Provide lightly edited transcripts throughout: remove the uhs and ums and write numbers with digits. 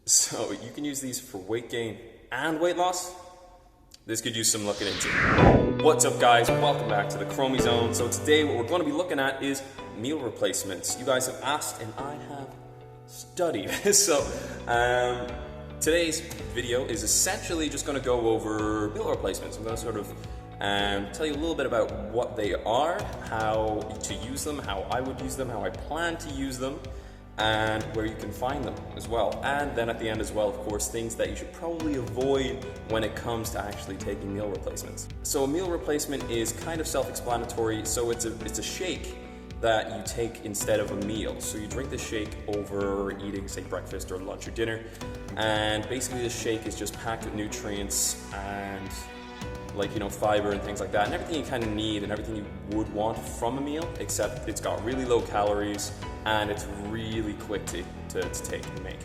So you can use these for weight gain and weight loss. This could use some looking into. What's up guys, welcome back to the Cromey Zone. So today what we're going to be looking at is meal replacements. You guys have asked and I have studied. So today's video is essentially just going to go over meal replacements. I'm going to sort of tell you a little bit about what they are, how to use them, how I would use them, how I plan to use them, and where you can find them as well. And then at the end as well, of course, things that you should probably avoid when it comes to actually taking meal replacements. So a meal replacement is kind of self-explanatory. So it's a shake that you take instead of a meal. So you drink the shake over eating, say, breakfast or lunch or dinner. And basically the shake is just packed with nutrients and fiber and things like that, and everything you kind of need and everything you would want from a meal, except it's got really low calories and it's really quick to take and make.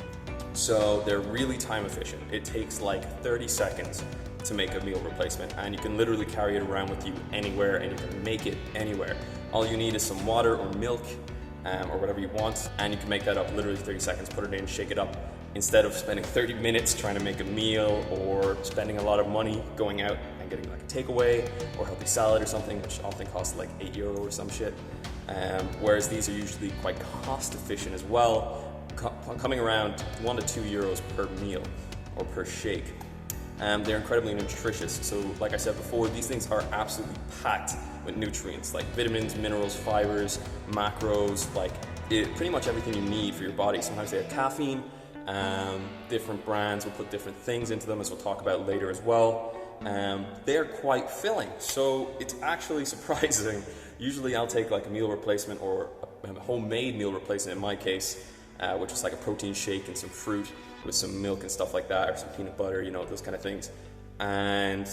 So they're really time efficient. It takes like 30 seconds to make a meal replacement, and you can literally carry it around with you anywhere and you can make it anywhere. All you need is some water or milk or whatever you want, and you can make that up literally 30 seconds, put it in, shake it up, instead of spending 30 minutes trying to make a meal or spending a lot of money going out and getting like a takeaway or healthy salad or something, which often costs like €8 or some shit. Whereas these are usually quite cost efficient as well, coming around €1 to €2 per meal or per shake. They're incredibly nutritious. So like I said before, these things are absolutely packed with nutrients like vitamins, minerals, fibers, macros, pretty much everything you need for your body. Sometimes they have caffeine. Different brands will put different things into them, as we'll talk about later as well. They're quite filling, so it's actually surprising. Usually I'll take like a meal replacement or a homemade meal replacement in my case, which is like a protein shake and some fruit with some milk and stuff like that, or some peanut butter, those kind of things. And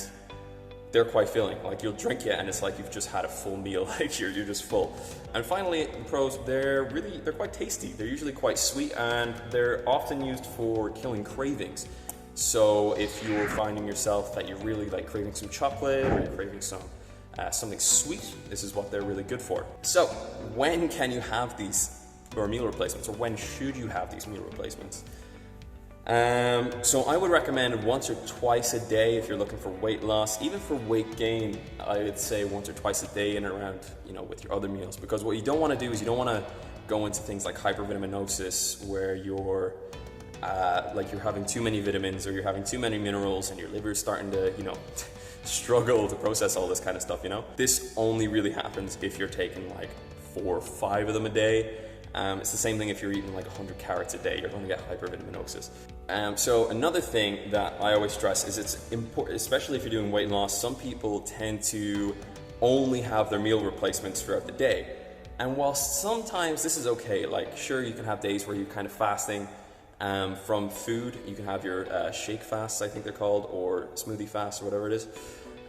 they're quite filling. Like you'll drink it and it's like you've just had a full meal, like you're just full. And finally, pros, they're quite tasty. They're usually quite sweet and they're often used for killing cravings. So if you're finding yourself that you're really like craving some chocolate or you're craving something sweet, this is what they're really good for. So when can you have these or meal replacements, or when should you have these meal replacements? So I would recommend once or twice a day if you're looking for weight loss. Even for weight gain, I would say once or twice a day in and around, with your other meals. Because what you don't want to do is you don't want to go into things like hypervitaminosis, where you're having too many vitamins or you're having too many minerals and your liver's starting to, struggle to process all this kind of stuff, This only really happens if you're taking like 4 or 5 of them a day. It's the same thing if you're eating like 100 carrots a day, you're going to get hypervitaminosis. So another thing that I always stress is it's important, especially if you're doing weight loss. Some people tend to only have their meal replacements throughout the day. And while sometimes this is okay, like sure, you can have days where you're kind of fasting from food. You can have your shake fasts, I think they're called, or smoothie fasts or whatever it is.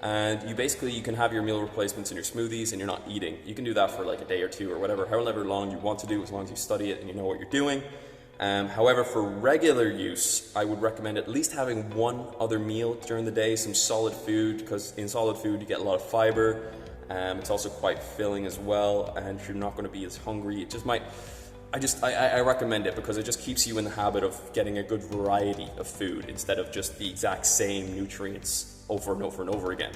And you can have your meal replacements in your smoothies and you're not eating. You can do that for like a day or two or whatever, however long you want to do, as long as you study it and you know what you're doing. However, for regular use, I would recommend at least having one other meal during the day, some solid food, because in solid food you get a lot of fiber. It's also quite filling as well, and you're not going to be as hungry. It just might, I recommend it because it just keeps you in the habit of getting a good variety of food instead of just the exact same nutrients over and over and over again.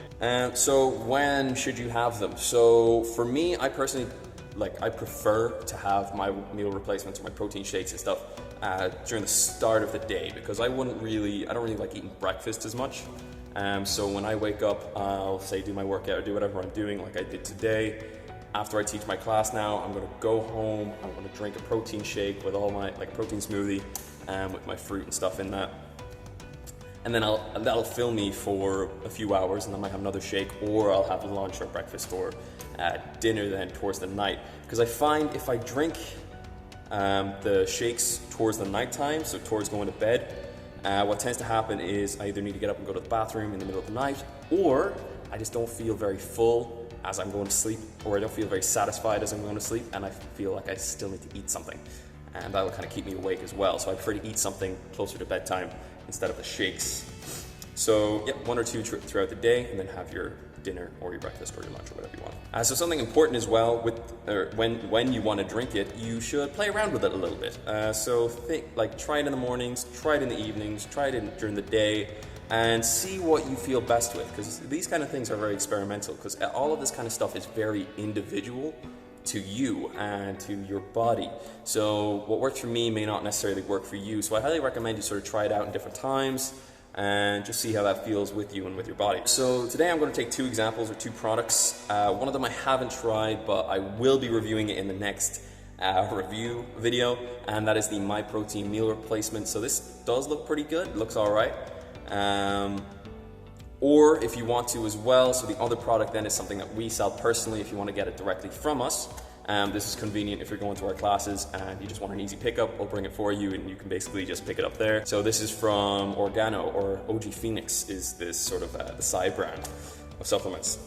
So when should you have them? So for me, I personally, I prefer to have my meal replacements or my protein shakes and stuff during the start of the day, because I don't really like eating breakfast as much. So when I wake up, I'll say do my workout or do whatever I'm doing like I did today. After I teach my class now, I'm going to go home, I'm going to drink a protein shake with all my, protein smoothie with my fruit and stuff in that. And then that'll fill me for a few hours, and then I might have another shake, or I'll have lunch or breakfast or dinner then towards the night. Because I find if I drink the shakes towards the nighttime, so towards going to bed, what tends to happen is I either need to get up and go to the bathroom in the middle of the night, or I just don't feel very full as I'm going to sleep, or I don't feel very satisfied as I'm going to sleep, and I feel like I still need to eat something. And that will kind of keep me awake as well. So I prefer to eat something closer to bedtime instead of the shakes. So yeah, 1 or 2 throughout the day, and then have your dinner or your breakfast or your lunch or whatever you want. So something important as well with when you want to drink it, you should play around with it a little bit. So try it in the mornings, try it in the evenings, try it during the day, and see what you feel best with, because these kind of things are very experimental, because all of this kind of stuff is very individual to you and to your body. So what works for me may not necessarily work for you. So I highly recommend you sort of try it out in different times and just see how that feels with you and with your body. So today I'm going to take two examples or two products. One of them I haven't tried, but I will be reviewing it in the next review video, and that is the MyProtein meal replacement. So this does look pretty good, it looks all right. Or if you want to as well, so the other product then is something that we sell personally if you want to get it directly from us. This is convenient if you're going to our classes and you just want an easy pickup. We'll bring it for you and you can basically just pick it up there. So this is from Organo, or OG Phoenix is this sort of the side brand of supplements.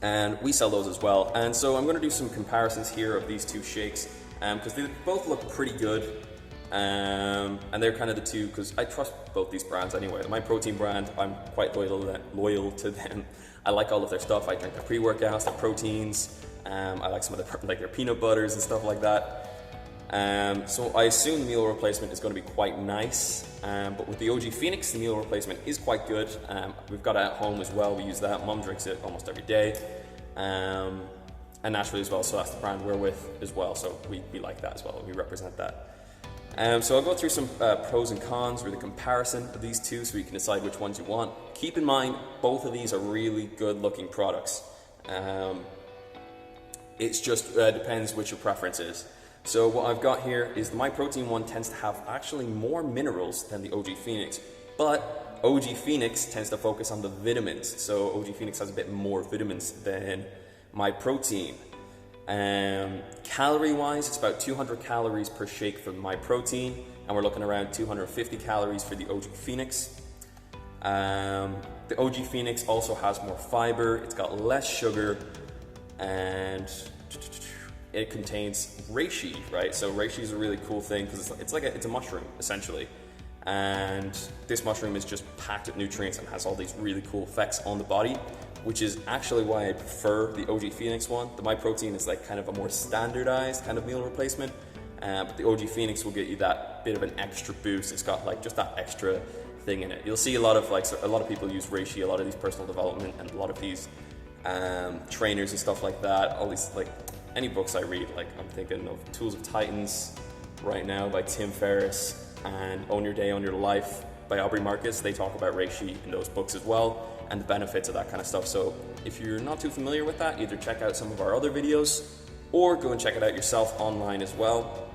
And we sell those as well. And so I'm going to do some comparisons here of these two shakes because they both look pretty good. And they're kind of the two, because I trust both these brands anyway. The MyProtein brand, I'm quite loyal to them. I like all of their stuff. I drink their pre-workouts, their proteins. I like some of their peanut butters and stuff like that. So I assume the meal replacement is going to be quite nice. But with the OG Phoenix, the meal replacement is quite good. We've got it at home as well. We use that. Mom drinks it almost every day. And naturally as well. So that's the brand we're with as well. So we like that as well. We represent that. So I'll go through some pros and cons, or the comparison of these two, so you can decide which ones you want. Keep in mind, both of these are really good looking products. It's just depends which your preference is. So what I've got here is the MyProtein one tends to have actually more minerals than the OG Phoenix, but OG Phoenix tends to focus on the vitamins. So OG Phoenix has a bit more vitamins than MyProtein. Calorie wise, it's about 200 calories per shake for MyProtein, and we're looking around 250 calories for the OG Phoenix. The OG Phoenix also has more fiber, it's got less sugar, and it contains reishi, right? So reishi is a really cool thing because it's a mushroom essentially, and this mushroom is just packed with nutrients and has all these really cool effects on the body, which is actually why I prefer the OG Phoenix one. The MyProtein is like kind of a more standardized kind of meal replacement, but the OG Phoenix will get you that bit of an extra boost. It's got like just that extra thing in it. You'll see a lot of people use reishi, a lot of these personal development, and a lot of these trainers and stuff like that. All these, like any books I read, like I'm thinking of Tools of Titans right now by Tim Ferriss, and Own Your Day, Own Your Life by Aubrey Marcus. They talk about reishi in those books as well, and the benefits of that kind of stuff. So if you're not too familiar with that, either check out some of our other videos or go and check it out yourself online as well.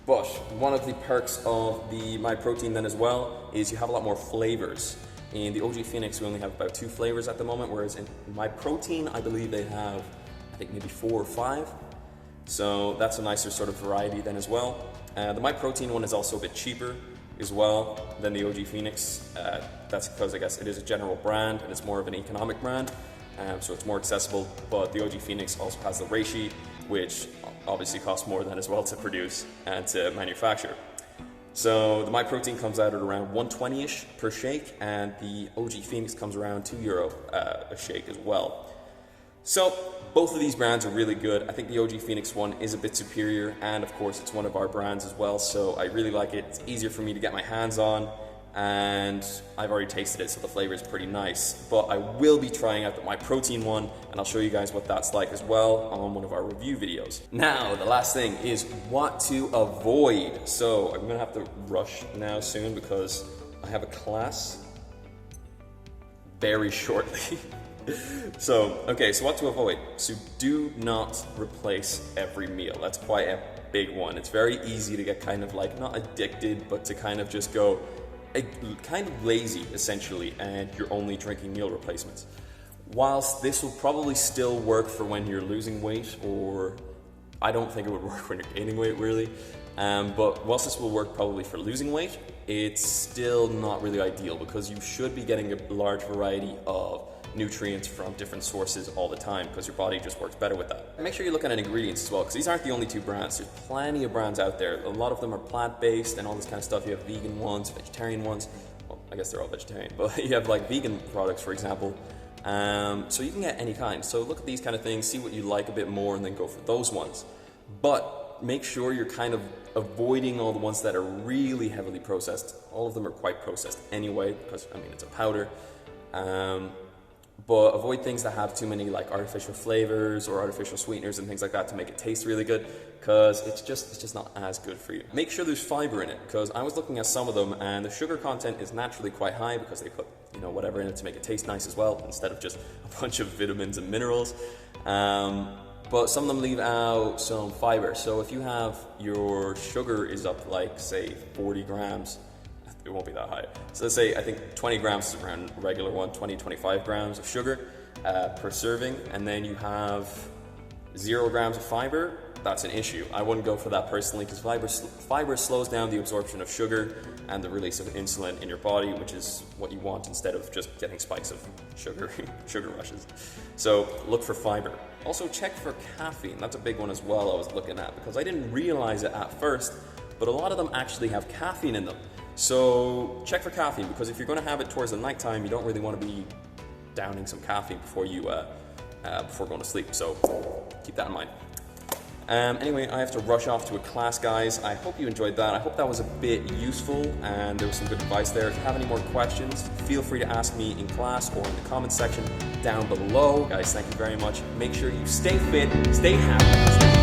But one of the perks of the MyProtein then as well is you have a lot more flavors. In the OG Phoenix, we only have about 2 flavors at the moment, whereas in MyProtein, I believe they have, I think maybe 4 or 5. So that's a nicer sort of variety then as well. The MyProtein one is also a bit cheaper as well than the OG Phoenix. That's because I guess it is a general brand and it's more of an economic brand, so it's more accessible. But the OG Phoenix also has the reishi, which obviously costs more than as well to produce and to manufacture. So the MyProtein comes out at around 120-ish per shake, and the OG Phoenix comes around €2 a shake as well. So both of these brands are really good. I think the OG Phoenix one is a bit superior, and of course it's one of our brands as well, so I really like it. It's easier for me to get my hands on, and I've already tasted it, so the flavor is pretty nice. But I will be trying out the MyProtein one, and I'll show you guys what that's like as well on one of our review videos. Now, the last thing is what to avoid. So I'm gonna have to rush now soon because I have a class very shortly. So what to avoid. So do not replace every meal. That's quite a big one. It's very easy to get kind of like, not addicted, but to kind of just go kind of lazy essentially, and you're only drinking meal replacements. Whilst this will probably still work for when you're losing weight, or I don't think it would work when you're gaining weight really, but whilst this will work probably for losing weight, it's still not really ideal because you should be getting a large variety of nutrients from different sources all the time because your body just works better with that. Make sure you look at ingredients as well, because these aren't the only 2 brands. There's plenty of brands out there. A lot of them are plant-based and all this kind of stuff. You have vegan ones, vegetarian ones. Well, I guess they're all vegetarian, but you have like vegan products, for example. So you can get any kind. So look at these kind of things, see what you like a bit more, and then go for those ones. But make sure you're kind of avoiding all the ones that are really heavily processed. All of them are quite processed anyway, because I mean it's a powder. But avoid things that have too many like artificial flavors or artificial sweeteners and things like that to make it taste really good, because it's just not as good for you. Make sure there's fiber in it, because I was looking at some of them and the sugar content is naturally quite high because they put, you know, whatever in it to make it taste nice as well, instead of just a bunch of vitamins and minerals. But some of them leave out some fiber. So if you have your sugar is up like say 40 grams, it won't be that high. So let's say I think 20 grams is around a regular one, 20-25 grams of sugar per serving, and then you have 0 grams of fiber. That's an issue. I wouldn't go for that personally, because fiber slows down the absorption of sugar and the release of insulin in your body, which is what you want instead of just getting spikes of sugar rushes. So look for fiber. Also check for caffeine. That's a big one as well I was looking at, because I didn't realize it at first, but a lot of them actually have caffeine in them. So check for caffeine, because if you're going to have it towards the nighttime, you don't really want to be downing some caffeine before going to sleep. So keep that in mind. Anyway, I have to rush off to a class, guys. I hope you enjoyed that. I hope that was a bit useful and there was some good advice there. If you have any more questions, feel free to ask me in class or in the comments section down below. Guys, thank you very much. Make sure you stay fit, stay happy.